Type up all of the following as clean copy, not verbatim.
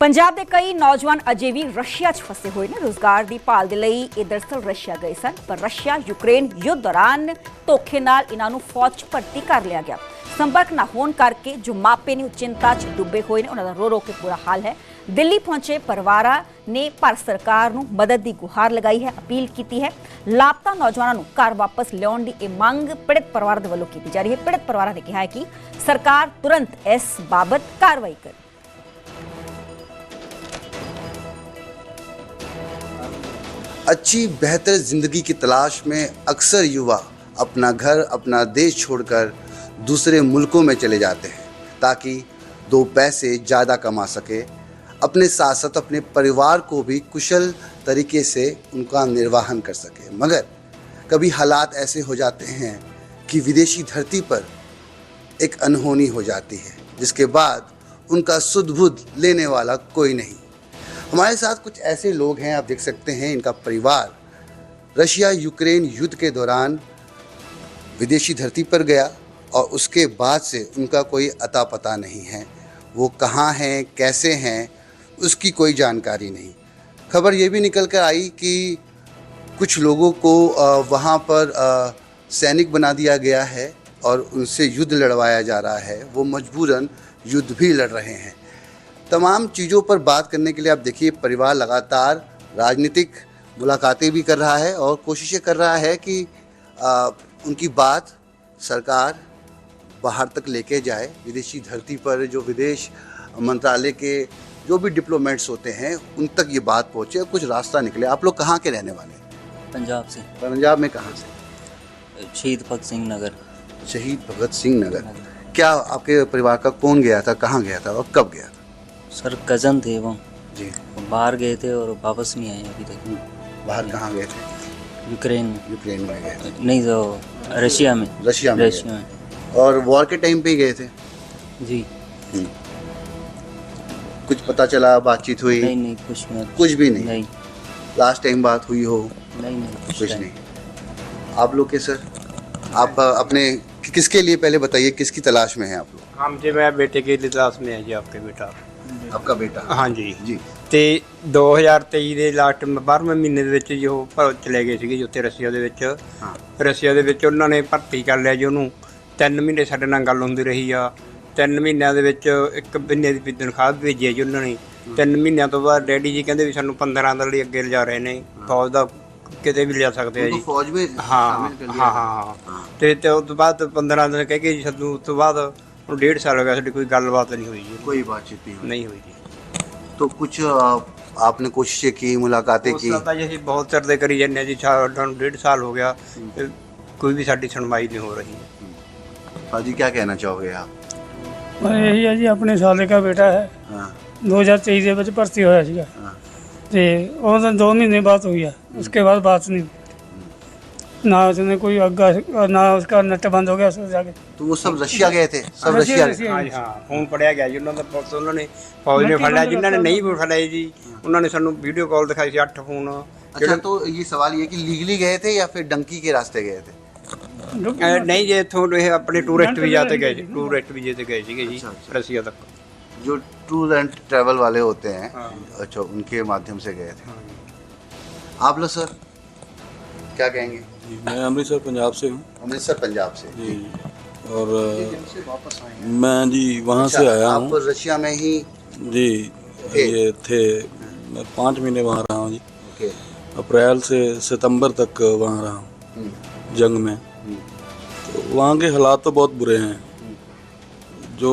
पंजाब के कई नौजवान अजे भी रशिया च फसे हुए ने। रोजगार की भाल के लिए ये दरअसल रशिया गए सन, पर रशिया यूक्रेन युद्ध दौरान धोखे नाल इन्हां नूं फौज च भर्ती कर लिया गया। संपर्क न होने करके जो मापे ने चिंता च डुबे हुए ने, उन्हां दा रो रो के बुरा हाल है। दिल्ली पहुंचे परिवार ने भारत सरकार नूं मदद की गुहार लगाई है, अपील की है। लापता नौजवानों नूं घर वापस लियाउण दी इह मंग पीड़ित परिवार दे वल्लों की जा रही है। पीड़ित परिवार ने कहा है कि सरकार तुरंत इस बाबत कार्रवाई करे। अच्छी बेहतर ज़िंदगी की तलाश में अक्सर युवा अपना घर अपना देश छोड़कर दूसरे मुल्कों में चले जाते हैं ताकि दो पैसे ज़्यादा कमा सके, अपने साथ साथ अपने परिवार को भी कुशल तरीके से उनका निर्वहन कर सके। मगर कभी हालात ऐसे हो जाते हैं कि विदेशी धरती पर एक अनहोनी हो जाती है, जिसके बाद उनका सुध बुध लेने वाला कोई नहीं। हमारे साथ कुछ ऐसे लोग हैं, आप देख सकते हैं, इनका परिवार रशिया यूक्रेन युद्ध के दौरान विदेशी धरती पर गया और उसके बाद से उनका कोई अता पता नहीं है। वो कहाँ हैं, कैसे हैं, उसकी कोई जानकारी नहीं। खबर ये भी निकल कर आई कि कुछ लोगों को वहाँ पर सैनिक बना दिया गया है और उनसे युद्ध लड़वाया जा रहा है। वो मजबूरन युद्ध भी लड़ रहे हैं। तमाम चीज़ों पर बात करने के लिए आप देखिए, परिवार लगातार राजनीतिक मुलाकातें भी कर रहा है और कोशिशें कर रहा है कि उनकी बात सरकार बाहर तक लेके जाए। विदेशी धरती पर जो विदेश मंत्रालय के जो भी डिप्लोमेट्स होते हैं उन तक ये बात पहुँचे, कुछ रास्ता निकले। आप लोग कहाँ के रहने वाले हैं? पंजाब से। पंजाब में कहाँ से? शहीद भगत सिंह नगर। शहीद भगत सिंह नगर। क्या आपके परिवार का कौन गया था, कहाँ गया था और कब गया था? सर कज़न थे वो जी। बाहर गए थे और वापस नहीं आए अभी तक। बाहर कहाँ गए थे? यूक्रेन यूक्रेन में गए थे। नहीं, तो रशिया में। रशिया में रशिया में। और वॉर के टाइम पे ही गए थे? जी। कुछ पता चला, बातचीत हुई? नहीं, कुछ नहीं। कुछ भी नहीं? नहीं। लास्ट टाइम बात हुई हो? नहीं, कुछ नहीं। आप लोग के सर, आप अपने किसके लिए पहले बताइए, किसकी तलाश में हैं आप लोग? हम जी मैं बेटे की तलाश में है जी। आपके बेटा? आपका बेटा? हाँ जी जी। ਤੇ 2023 ਦੇ ਲਾਸਟ 12ਵੇਂ ਮਹੀਨੇ ਦੇ ਵਿੱਚ ਜੀ ਉਹ ਚਲੇ ਗਏ ਸੀਗੇ ਜੀ ਉੱਥੇ ਰਸ਼ੀਆ ਦੇ ਵਿੱਚ। ਰਸ਼ੀਆ ਦੇ ਵਿੱਚ ਉਹਨਾਂ ਨੇ ਭਰਤੀ ਕਰ ਲਿਆ ਜੀ ਉਹਨੂੰ। 3 ਮਹੀਨੇ ਸਾਡੇ ਨਾਲ ਗੱਲ ਹੁੰਦੀ ਰਹੀ ਆ। 3 ਮਹੀਨਿਆਂ ਦੇ ਵਿੱਚ 1 ਮਹੀਨੇ ਦੀ ਤਨਖਾਹ ਵੀ ਭੇਜੀ ਹੈ ਜੀ ਉਹਨਾਂ ਨੇ। 3 ਮਹੀਨਿਆਂ ਤੋਂ ਬਾਅਦ ਡੈਡੀ ਜੀ ਕਹਿੰਦੇ ਵੀ ਸਾਨੂੰ 15 ਦਿਨ ਲਈ ਅੱਗੇ ਲਿਜਾ ਰਹੇ ਨੇ, ਫੌਜ ਦਾ ਕਿਤੇ ਵੀ ਲਿਜਾ ਸਕਦੇ ਆ ਜੀ। ਫੌਜ ਵਿੱਚ? ਹਾਂ। ਤੇ ਉਸ ਤੋਂ ਬਾਅਦ 15 ਦਿਨ ਕਹਿ ਕੇ ਜੀ ਸਾਨੂੰ, ਉਸ ਤੋਂ ਬਾਅਦ ਹੁਣ 1.5 ਸਾਲ ਹੋ ਗਿਆ, ਸਾਡੀ ਕੋਈ ਗੱਲਬਾਤ ਨਹੀਂ ਹੋਈ ਜੀ। कोई बातचीत नहीं हुई जी। तो कुछ आपने कोशिशें की, मुलाकातें की? ਤਾਂ ਜੀ ਅਸੀਂ ਬਹੁਤ ਚਿਰ ਦੇ ਕਰੀ ਜਾਂਦੇ ਜੀ, ਸਾਡਾ 1.5 ਸਾਲ ਹੋ ਗਿਆ, ਕੋਈ ਵੀ ਸਾਡੀ ਸੁਣਵਾਈ ਨਹੀਂ ਹੋ ਰਹੀ। जी क्या कहना चाहोगे आप? मैं यही है जी, अपने साले का बेटा है। 2023 ਦੇ ਵਿੱਚ ਭਰਤੀ ਹੋਇਆ ਸੀਗਾ ਤੇ ਉਹਦਾ 2 ਮਹੀਨੇ ਬਾਅਦ हुई है, उसके बाद बात नहीं, ना उसने कोई आगा, ना उसका नेट बंद हो गया उसको जाके। तो वो सब रशिया गए थे? सब रशिया गए? ਹਾਂ ਫੋਨ ਪੜਿਆ ਗਿਆ ਜੀ ਉਹਨਾਂ ਦਾ, ਪੁਲਿਸ ਉਹਨਾਂ ਨੇ ਫੌਜ ਨੇ ਫੜ ਲਿਆ। ਜਿਨ੍ਹਾਂ ਨੇ ਨਹੀਂ ਫੜਿਆ ਜੀ ਉਹਨਾਂ ਨੇ ਸਾਨੂੰ ਵੀਡੀਓ ਕਾਲ ਦਿਖਾਈ ਸੀ 8 ਫੋਨ। अच्छा, तो ये सवाल ये कि लीगली गए थे या फिर डंकी के रास्ते गए थे? ਨਹੀਂ ਜੀ, ਇੱਥੋਂ ਇਹ ਆਪਣੇ ਟੂਰਿਸਟ ਵੀਜ਼ਾ ਤੇ ਗਏ ਜੀ, ਟੂਰਿਸਟ ਵੀਜ਼ੇ ਤੇ ਗਏ ਸੀਗੇ ਜੀ ਰਸ਼ੀਆ ਤੱਕ। जो टूर एंड ट्रैवल वाले होते हैं, अच्छा, उनके माध्यम से गए थे। आप लोग सर क्या कहेंगे? मैं अमृतसर पंजाब से हूँ। अमृतसर पंजाब से जी। और मैं जी वहाँ से आया हूँ। आप रशिया में ही? जी, ये थे। मैं 5 महीने वहाँ रहा हूँ जी। ओके। अप्रैल से सितंबर तक वहाँ रहा हूँ जंग में। तो वहाँ के हालात तो बहुत बुरे हैं। जो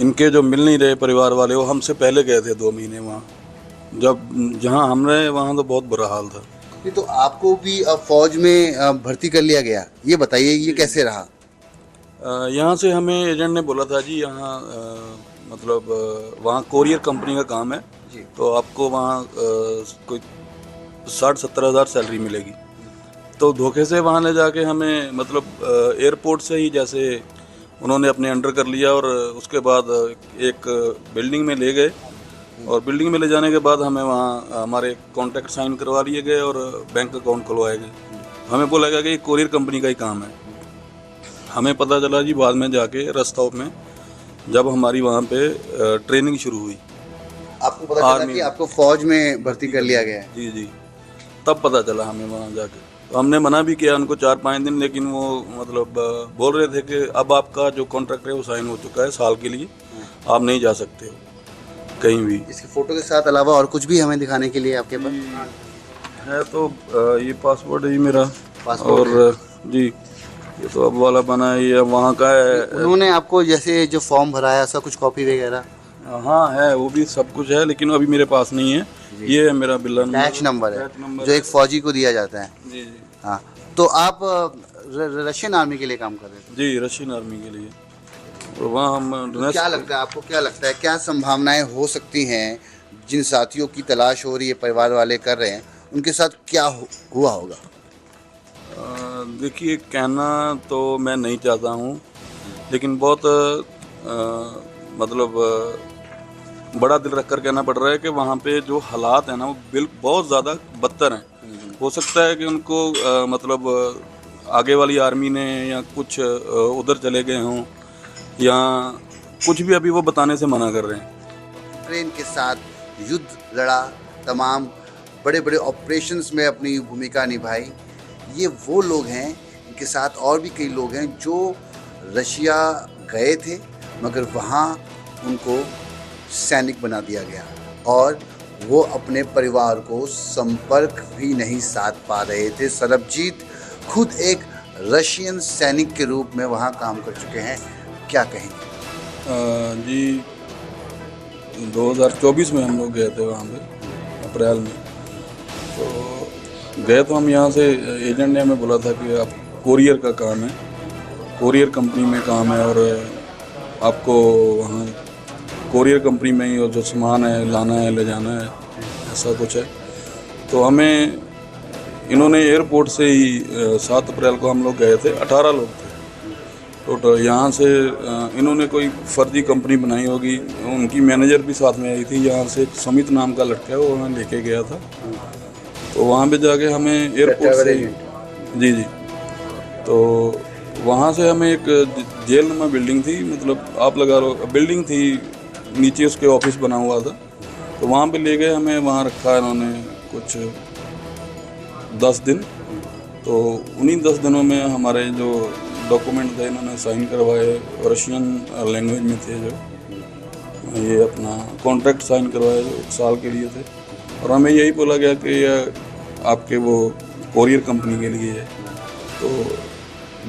इनके जो मिल नहीं रहे परिवार वाले, वो हमसे पहले गए थे 2 महीने वहाँ। जब जहाँ हम रहे वहाँ तो बहुत बुरा हाल था। तो आपको भी फौज में भर्ती कर लिया गया, ये बताइए, ये कैसे रहा? यहाँ से हमें एजेंट ने बोला था जी, यहाँ मतलब वहाँ कोरियर कंपनी का काम है जी, तो आपको वहाँ कोई 60-70 हज़ार सैलरी मिलेगी। तो धोखे से वहाँ ले जाके हमें मतलब एयरपोर्ट से ही जैसे उन्होंने अपने अंडर कर लिया और उसके बाद एक बिल्डिंग में ले गए और बिल्डिंग में ले जाने के बाद हमें वहाँ हमारे कॉन्ट्रैक्ट साइन करवा लिए गए और बैंक अकाउंट खुलवाए गए। हमें बोला गया कि ये कोरियर कंपनी का ही काम है। हमें पता चला जी बाद में जाके रस्ता में, जब हमारी वहाँ पे ट्रेनिंग शुरू हुई आपको पता चला आर्मी कि में। आपको फौज में भर्ती कर लिया गया है? जी जी, तब पता चला हमें वहाँ जाके। तो हमने मना भी किया उनको 4-5 दिन, लेकिन वो मतलब बोल रहे थे कि अब आपका जो कॉन्ट्रैक्ट है वो साइन हो चुका है साल के लिए, आप नहीं जा सकते हो कहीं भी। इसकी फोटो के साथ अलावा और कुछ भी हमें दिखाने के लिए आपके पास है तो ये पासपोर्ट है जी मेरा, पासपोर्ट और जी ये तो अब वाला बना है, ये वहाँ का है। उन्होंने आपको जैसे जो फॉर्म भरा है ऐसा कुछ कॉपी वगैरह? हाँ है, वो भी सब कुछ है, लेकिन अभी मेरे पास नहीं है। ये है मेरा बिल्ला बैच नंबर है बैच नंबर जो एक फौजी को दिया जाता है। जी जी हाँ, तो आप रशियन आर्मी के लिए काम कर रहे थे? जी, रशियन आर्मी के लिए। और वहाँ हम तो क्या लगता है आपको, क्या लगता है क्या संभावनाएं हो सकती हैं जिन साथियों की तलाश हो रही है, परिवार वाले कर रहे हैं, उनके साथ क्या हुआ होगा? देखिए, कहना तो मैं नहीं चाहता हूँ, लेकिन बहुत मतलब बड़ा दिल रख कर कहना पड़ रहा है कि वहाँ पे जो हालात हैं ना वो बहुत ज़्यादा बदतर हैं। हो सकता है कि उनको मतलब आगे वाली आर्मी ने या कुछ उधर चले गए हों, या कुछ भी अभी वो बताने से मना कर रहे हैं। यूक्रेन के साथ युद्ध लड़ा, तमाम बड़े बड़े ऑपरेशंस में अपनी भूमिका निभाई, ये वो लोग हैं, इनके साथ और भी कई लोग हैं जो रशिया गए थे मगर वहाँ उनको सैनिक बना दिया गया और वो अपने परिवार को संपर्क भी नहीं साध पा रहे थे। सरबजीत खुद एक रशियन सैनिक के रूप में वहाँ काम कर चुके हैं, क्या कहेंगे? जी 2024 में हम लोग गए थे वहाँ पे, अप्रैल में। तो गए तो हम यहाँ से, एजेंट ने हमें बोला था कि आप कोरियर का काम है, कोरियर कंपनी में काम है, और आपको वहाँ कोरियर कंपनी में ही जो सामान है लाना है, ले जाना है, ऐसा कुछ है। तो हमें इन्होंने एयरपोर्ट से ही 7 अप्रैल को हम लोग गए थे, 18 लोग थे टोटल। यहाँ से इन्होंने कोई फर्जी कंपनी बनाई होगी, उनकी मैनेजर भी साथ में आई थी, यहाँ से एक समित नाम का लड़का है, वो हमें लेके गया था। तो वहाँ पे जाके हमें एयरपोर्ट से जी जी, तो वहाँ से हमें एक जेल नुमा बिल्डिंग थी, मतलब आप लगा लो बिल्डिंग थी, नीचे उसके ऑफिस बना हुआ था, तो वहाँ पे ले गए हमें। वहाँ रखा इन्होंने कुछ 10 दिन। तो उन्हीं 10 दिनों में हमारे जो डॉक्यूमेंट थे इन्होंने साइन करवाए, रशियन लैंग्वेज में थे, जो ये अपना कॉन्ट्रैक्ट साइन करवाए जो 1 साल के लिए थे। और हमें यही बोला गया कि यह आपके वो कोरियर कंपनी के लिए है। तो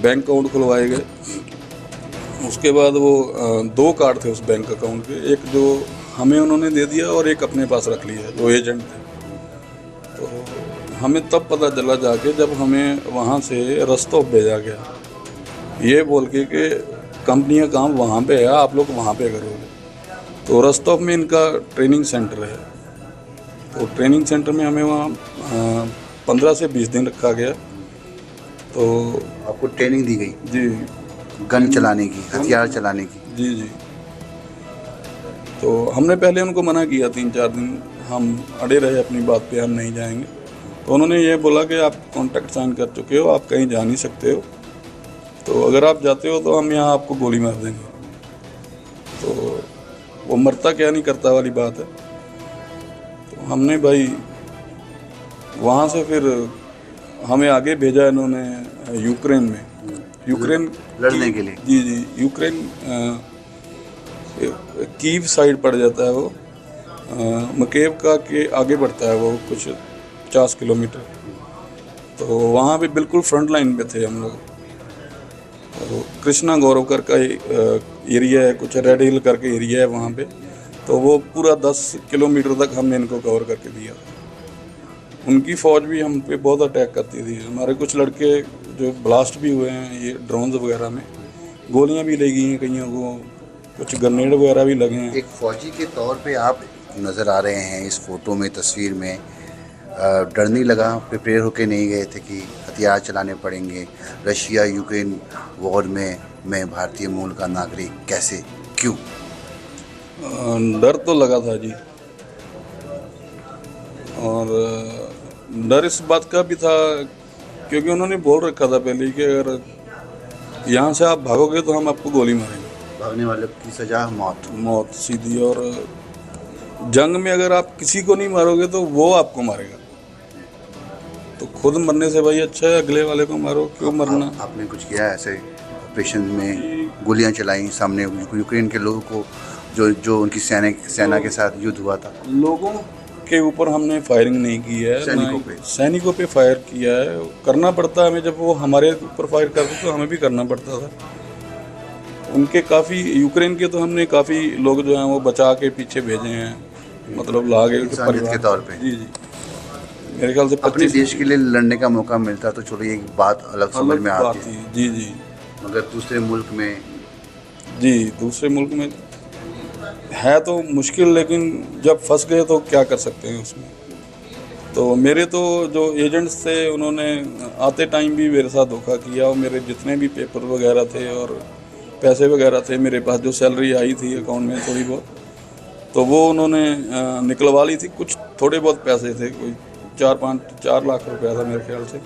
बैंक अकाउंट खुलवाए गए। उसके बाद वो 2 कार्ड थे उस बैंक अकाउंट के, एक जो हमें उन्होंने दे दिया और एक अपने पास रख लिया जो एजेंट थे। तो हमें तब पता चला जाके जब हमें वहाँ से रस्तोव भेजा गया, ये बोल के कि कंपनी का काम वहाँ पे है, आप लोग वहाँ पे करोगे। तो रस्तोव में इनका ट्रेनिंग सेंटर है, तो ट्रेनिंग सेंटर में हमें वहाँ 15 से 20 दिन रखा गया। तो आपको ट्रेनिंग दी गई जी, गन चलाने की, हथियार चलाने की? जी जी। तो हमने पहले उनको मना किया 3-4 दिन, हम अड़े रहे अपनी बात पे, हम नहीं जाएंगे। तो उन्होंने ये बोला कि आप कॉन्ट्रैक्ट साइन कर चुके हो, आप कहीं जा नहीं सकते हो, तो अगर आप जाते हो तो हम यहाँ आपको गोली मार देंगे। तो वो मरता क्या नहीं करता वाली बात है। तो हमने भाई वहाँ से फिर हमें आगे भेजा इन्होंने यूक्रेन में, यूक्रेन लड़ने के लिए? जी जी, यूक्रेन कीव साइड पड़ जाता है वो, मकेव का के आगे बढ़ता है वो कुछ 50 किलोमीटर। तो वहाँ पे बिल्कुल फ्रंट लाइन पे थे हम लोग। तो कृष्णा गौरवकर का एरिया है, कुछ रेड हिल करके एरिया है वहाँ पे। तो वो पूरा 10 किलोमीटर तक हमने इनको कवर करके दिया। उनकी फ़ौज भी हम पे बहुत अटैक करती थी। हमारे कुछ लड़के जो ब्लास्ट भी हुए हैं ये ड्रोन्स वगैरह में, गोलियां भी लगी हैं कईयों को, कुछ ग्रेनेड वगैरह भी लगे हैं। एक फौजी के तौर पे आप नज़र आ रहे हैं इस फोटो में, तस्वीर में। डर नहीं लगा? प्रिपेयर होके नहीं गए थे कि हथियार चलाने पड़ेंगे? रशिया यूक्रेन वॉर में मैं भारतीय मूल का नागरिक, कैसे, क्यों? डर तो लगा था जी, और डर इस बात का भी था क्योंकि उन्होंने बोल रखा था पहले कि अगर यहाँ से आप भागोगे तो हम आपको गोली मारेंगे। भागने वाले की सजा मौत। मौत सीधी। और जंग में अगर आप किसी को नहीं मारोगे तो वो आपको मारेगा। तो खुद मरने से भाई अच्छा है अगले वाले को मारो, क्यों मरना। आपने कुछ किया ऐसे ऑपरेशन में, गोलियां चलाई सामने यूक्रेन के लोगों को, जो उनकी सेना के साथ युद्ध हुआ था? लोगों के ऊपर हमने फायरिंग नहीं की है, सैनिकों पे फायर किया है। करना पड़ता है हमें, जब वो हमारे ऊपर फायर करते तो हमें भी करना पड़ता था। उनके काफ़ी, यूक्रेन के तो हमने काफ़ी लोग जो हैं वो बचा के पीछे भेजे हैं, मतलब लागे इंसानियत के तौर पे। जी जी, मेरे ख्याल से अपने देश के लिए लड़ने का मौका मिलता तो चलो एक बात अलग समझ में आती है। जी जी, मगर दूसरे मुल्क में, जी दूसरे मुल्क में है तो मुश्किल, लेकिन जब फंस गए तो क्या कर सकते हैं उसमें। तो मेरे तो जो एजेंट्स थे उन्होंने आते टाइम भी मेरे साथ धोखा किया, और मेरे जितने भी पेपर वगैरह थे और पैसे वगैरह थे मेरे पास, जो सैलरी आई थी अकाउंट में थोड़ी बहुत, तो वो उन्होंने निकलवा ली थी। कुछ थोड़े बहुत पैसे थे, कोई 4 लाख रुपया था मेरे ख्याल से,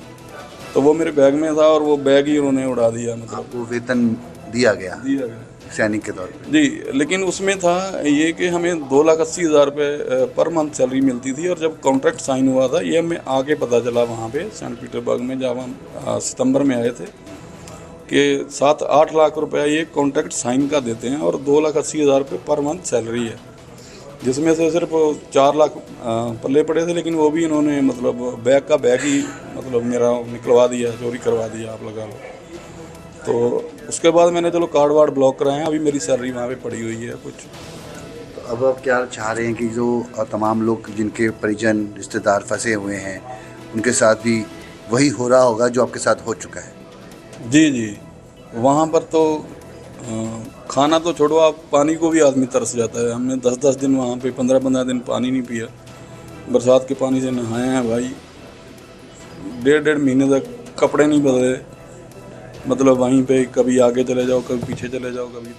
तो वो मेरे बैग में था और वो बैग ही उन्होंने उड़ा दिया। मतलब आपको वेतन दिया गया सैनिक के तौर पे? जी, लेकिन उसमें था ये कि हमें 2,80,000 रुपये पर मंथ सैलरी मिलती थी, और जब कॉन्ट्रैक्ट साइन हुआ था, ये हमें आगे पता चला वहाँ पे सेंट पीटर्सबर्ग में, जब हम सितंबर में आए थे, कि 7-8 लाख रुपया ये कॉन्ट्रैक्ट साइन का देते हैं, और 2,80,000 रुपये पर मंथ सैलरी है, जिसमें से सिर्फ 4 लाख पल्ले पड़े थे। लेकिन वो भी इन्होंने मतलब बैग का बैग ही मतलब मेरा निकलवा दिया, चोरी करवा दिया आप लगा लो। तो उसके बाद मैंने चलो कार्ड वार्ड ब्लॉक कराए हैं, अभी मेरी सैलरी वहाँ पे पड़ी हुई है कुछ। तो अब आप क्या चाह रहे हैं कि जो तमाम लोग जिनके परिजन रिश्तेदार फंसे हुए हैं उनके साथ भी वही हो रहा होगा जो आपके साथ हो चुका है? जी जी, वहाँ पर तो खाना तो छोड़ो, आप पानी को भी आदमी तरस जाता है। हमने 10-10 दिन वहाँ पे 15-15 दिन पानी नहीं पिया, बरसात के पानी से नहाए हैं भाई। 1.5 महीने तक कपड़े नहीं बदले, मतलब वहीं पे कभी आगे चले जाओ, कभी पीछे चले जाओ, कभी